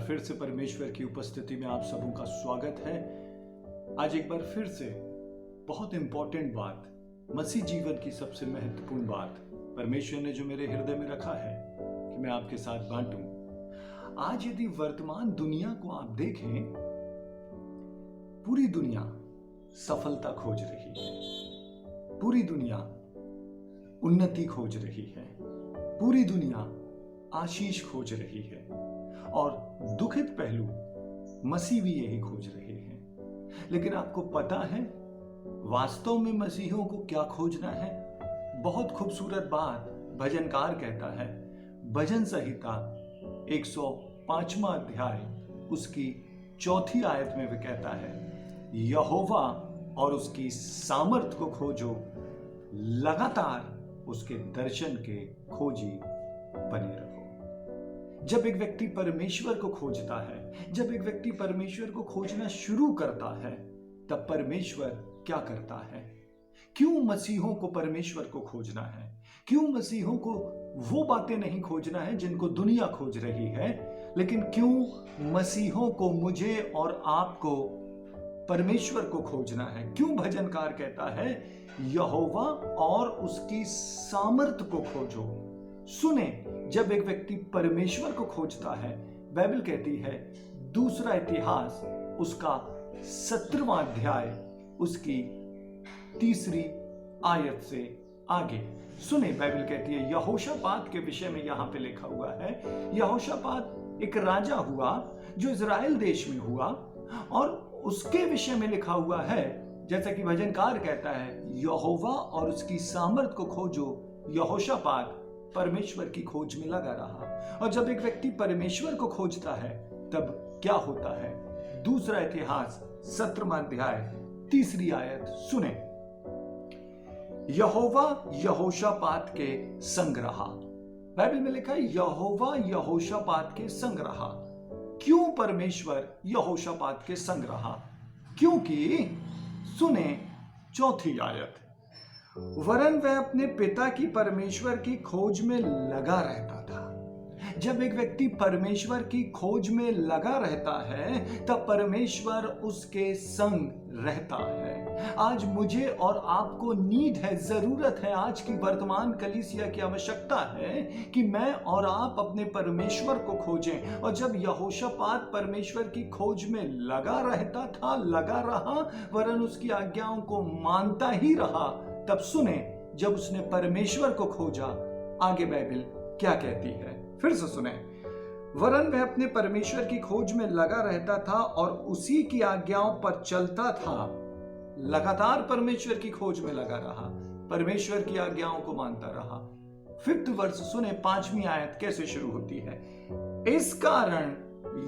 फिर से परमेश्वर की उपस्थिति में आप सबों का स्वागत है। आज एक बार फिर से बहुत इंपॉर्टेंट बात, मसीह जीवन की सबसे महत्वपूर्ण बात परमेश्वर ने जो मेरे हृदय में रखा है कि मैं आपके साथ बांटूं। आज यदि वर्तमान दुनिया को आप देखें, पूरी दुनिया सफलता खोज रही है, पूरी दुनिया उन्नति खोज रही है, पूरी दुनिया आशीष खोज रही है और दुखित पहलू मसीह भी यही खोज रहे हैं। लेकिन आपको पता है वास्तव में मसीहों को क्या खोजना है? बहुत खूबसूरत बात भजनकार कहता है। भजन संहिता 105वां अध्याय उसकी 4थी आयत में वह कहता है, यहोवा और उसकी सामर्थ को खोजो, लगातार उसके दर्शन के खोजी बने रहो। जब एक व्यक्ति परमेश्वर को खोजता है, जब एक व्यक्ति परमेश्वर को खोजना शुरू करता है, तब परमेश्वर क्या करता है? क्यों मसीहों को परमेश्वर को खोजना है? क्यों मसीहों को वो बातें नहीं खोजना है जिनको दुनिया खोज रही है, लेकिन क्यों मसीहों को, मुझे और आपको परमेश्वर को खोजना है? क्यों भजनकार कहता है यहोवा और उसकी सामर्थ को खोजो? सुने, जब एक व्यक्ति परमेश्वर को खोजता है, बाइबल कहती है दूसरा इतिहास उसका 17वां अध्याय उसकी 3री आयत से आगे सुने, बाइबल कहती है यहोशापात के विषय में यहां पे लिखा हुआ है। यहोशापात एक राजा हुआ जो इजराइल देश में हुआ और उसके विषय में लिखा हुआ है, जैसा कि भजनकार कहता है, यहोवा और उसकी सामर्थ को खोजो। यहोशापात परमेश्वर की खोज में लगा रहा और जब एक व्यक्ति परमेश्वर को खोजता है तब क्या होता है? दूसरा इतिहास 17वां अध्याय 3री आयत सुने, यहोवा यहोशापात के संग रहा। बाइबल में लिखा है यहोवा यहोशापात के संग रहा। क्यों परमेश्वर यहोशापात के संग रहा? क्योंकि सुने 4थी आयत, वरन वह अपने पिता की परमेश्वर की खोज में लगा रहता था। जब एक व्यक्ति परमेश्वर की खोज में लगा रहता है तब परमेश्वर उसके संग रहता है। आज मुझे और आपको नीड है, जरूरत है, आज की वर्तमान कलीसिया की आवश्यकता है कि मैं और आप अपने परमेश्वर को खोजें। और जब यहोशापात परमेश्वर की खोज में लगा रहता था, लगा रहा, वरन उसकी आज्ञाओं को मानता ही रहा, तब सुने, जब उसने परमेश्वर को खोजा, आगे बाइबल क्या कहती है? फिर से सुने, वरन वह अपने परमेश्वर की खोज में लगा रहता था और उसी की आज्ञाओं पर चलता था। लगातार परमेश्वर की खोज में लगा रहा, परमेश्वर की आज्ञाओं को मानता रहा। 5th वर्ष सुने, 5वीं आयत कैसे शुरू होती है? इस कारण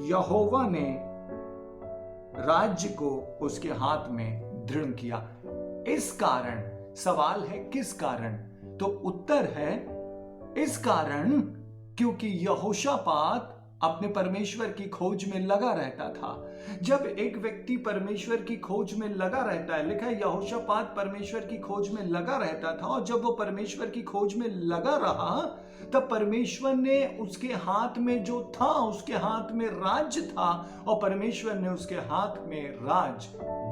यहोवा ने राज्य को उसके हाथ में दृढ़ किया। इस कारण, सवाल है किस कारण? तो उत्तर है इस कारण क्योंकि यहोशापात अपने परमेश्वर की खोज में लगा रहता था। जब एक व्यक्ति परमेश्वर की खोज में लगा रहता है, लिखा है यहोशापात परमेश्वर की खोज में लगा रहता था, और जब वो परमेश्वर की खोज में लगा रहा तब परमेश्वर ने उसके हाथ में जो था, उसके हाथ में राज्य था और परमेश्वर ने उसके हाथ में राज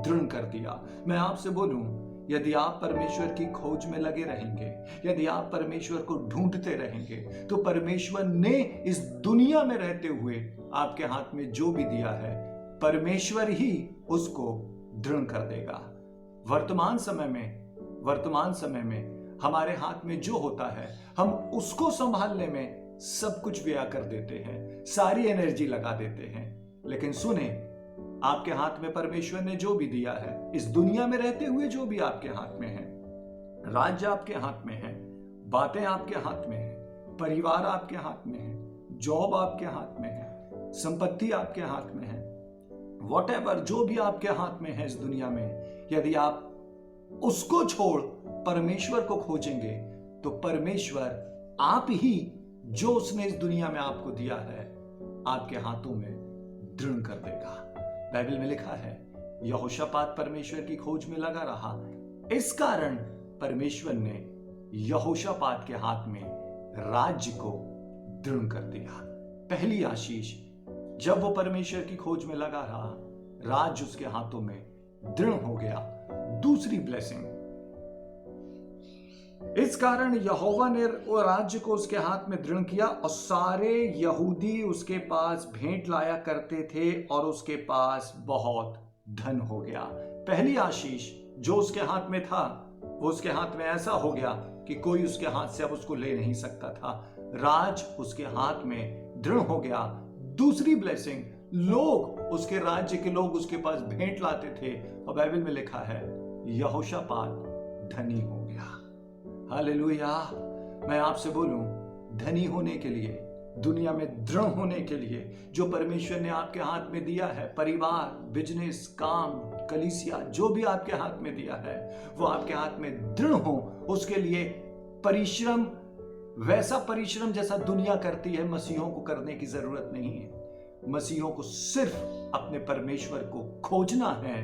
दृढ़ कर दिया। मैं आपसे बोलूं, यदि आप परमेश्वर की खोज में लगे रहेंगे, यदि आप परमेश्वर को ढूंढते रहेंगे, तो परमेश्वर ने इस दुनिया में रहते हुए आपके हाथ में जो भी दिया है, परमेश्वर ही उसको दृढ़ कर देगा। वर्तमान समय में हमारे हाथ में जो होता है, हम उसको संभालने में सब कुछ व्यय कर देते हैं, सारी एनर्जी लगा देते हैं। लेकिन सुने, आपके हाथ में परमेश्वर ने जो भी दिया है, इस दुनिया में रहते हुए जो भी आपके हाथ में है, राज्य आपके हाथ में है, बातें आपके हाथ में है, परिवार आपके हाथ में है, जॉब आपके हाथ में है, संपत्ति आपके हाथ में है, व्हाटएवर जो भी आपके हाथ में है इस दुनिया में, यदि आप उसको छोड़ परमेश्वर को खोजेंगे तो परमेश्वर आप ही जो उसने इस दुनिया में आपको दिया है, आपके हाथों में दृढ़ कर देगा। बाइबल में लिखा है यहोशापात परमेश्वर की खोज में लगा रहा, इस कारण परमेश्वर ने यहोशापात के हाथ में राज्य को दृढ़ कर दिया। पहली आशीष जब वो परमेश्वर की खोज में लगा रहा, राज्य उसके हाथों में दृढ़ हो गया। दूसरी ब्लेसिंग, इस कारण यहोवा ने वो राज्य को उसके हाथ में दृढ़ किया और सारे यहूदी उसके पास भेंट लाया करते थे और उसके पास बहुत धन हो गया। पहली आशीष जो उसके हाथ में था वो उसके हाथ में ऐसा हो गया कि कोई उसके हाथ से अब उसको ले नहीं सकता था। राज उसके हाथ में दृढ़ हो गया। दूसरी ब्लेसिंग, लोग उसके राज्य के लोग उसके पास भेंट लाते थे और बाइबल में लिखा है यहोशापात धनी हो गया। हालेलुया। मैं आपसे बोलूं, धनी होने के लिए, दुनिया में दृढ़ होने के लिए जो परमेश्वर ने आपके हाथ में दिया है, परिवार, बिजनेस, काम, कलीसिया, जो भी आपके हाथ में दिया है वो आपके हाथ में दृढ़ हो, उसके लिए परिश्रम, वैसा परिश्रम जैसा दुनिया करती है, मसीहों को करने की जरूरत नहीं है। मसीहों को सिर्फ अपने परमेश्वर को खोजना है।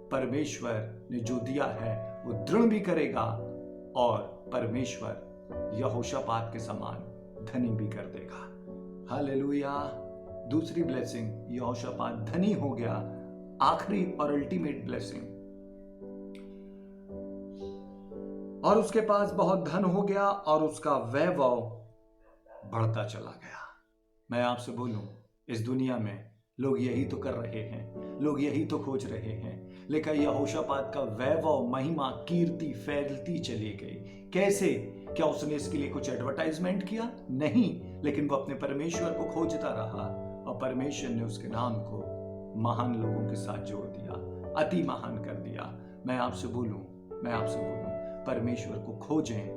परमेश्वर ने जो दिया है वो दृढ़ भी करेगा और परमेश्वर यहोशापात के समान धनी भी कर देगा। हालेलुया। दूसरी ब्लेसिंग, यहोशापात धनी हो गया। आखिरी और अल्टीमेट ब्लेसिंग, और उसके पास बहुत धन हो गया और उसका वैभव बढ़ता चला गया। मैं आपसे बोलूं, इस दुनिया में लोग यही तो कर रहे हैं, लोग यही तो खोज रहे हैं, लेकिन यहोशापात का वैभव, महिमा, कीर्ति फैलती चली गई। कैसे? क्या उसने इसके लिए कुछ एडवर्टाइजमेंट किया? नहीं, लेकिन वो अपने परमेश्वर को खोजता रहा और परमेश्वर ने उसके नाम को महान लोगों के साथ जोड़ दिया, अति महान कर दिया। मैं आपसे बोलूं, परमेश्वर को खोजें।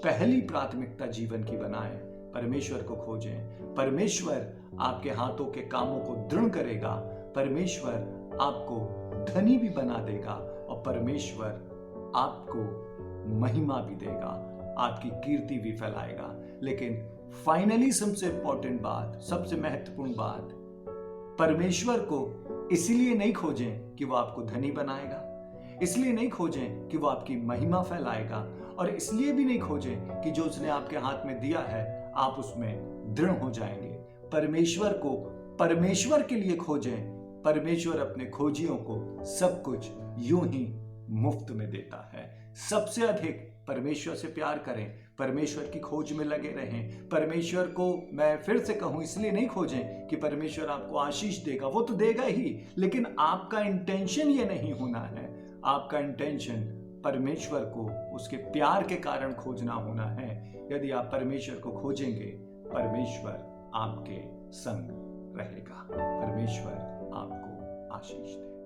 पहली प्राथमिकता जीवन की बनाएं, परमेश्वर को खोजें। परमेश्वर आपके हाथों के कामों को दृढ़ करेगा। परमेश्वर आपको धनी भी बना देगा और परमेश्वर आपको महिमा भी देगा, आपकी कीर्ति भी फैलाएगा। लेकिन फाइनली सबसे इंपॉर्टेंट बात, सबसे महत्वपूर्ण बात, परमेश्वर को इसलिए नहीं खोजें कि वो आपको धनी बनाएगा, इसलिए नहीं खोजें कि वो आपकी महिमा फैलाएगा, और इसलिए भी नहीं खोजें कि जो उसने आपके हाथ में दिया है आप उसमें दृढ़ हो जाएंगे। परमेश्वर को परमेश्वर के लिए खोजें। परमेश्वर अपने खोजियों को सब कुछ यूं ही मुफ्त में देता है। सबसे अधिक परमेश्वर से प्यार करें, परमेश्वर की खोज में लगे रहें। परमेश्वर को मैं फिर से कहूं, इसलिए नहीं खोजें कि परमेश्वर आपको आशीष देगा, वो तो देगा ही, लेकिन आपका इंटेंशन ये नहीं होना है। आपका इंटेंशन परमेश्वर को उसके प्यार के कारण खोजना होना है। यदि आप परमेश्वर को खोजेंगे, परमेश्वर आपके संग रहेगा। परमेश्वर आपको आशीष दे।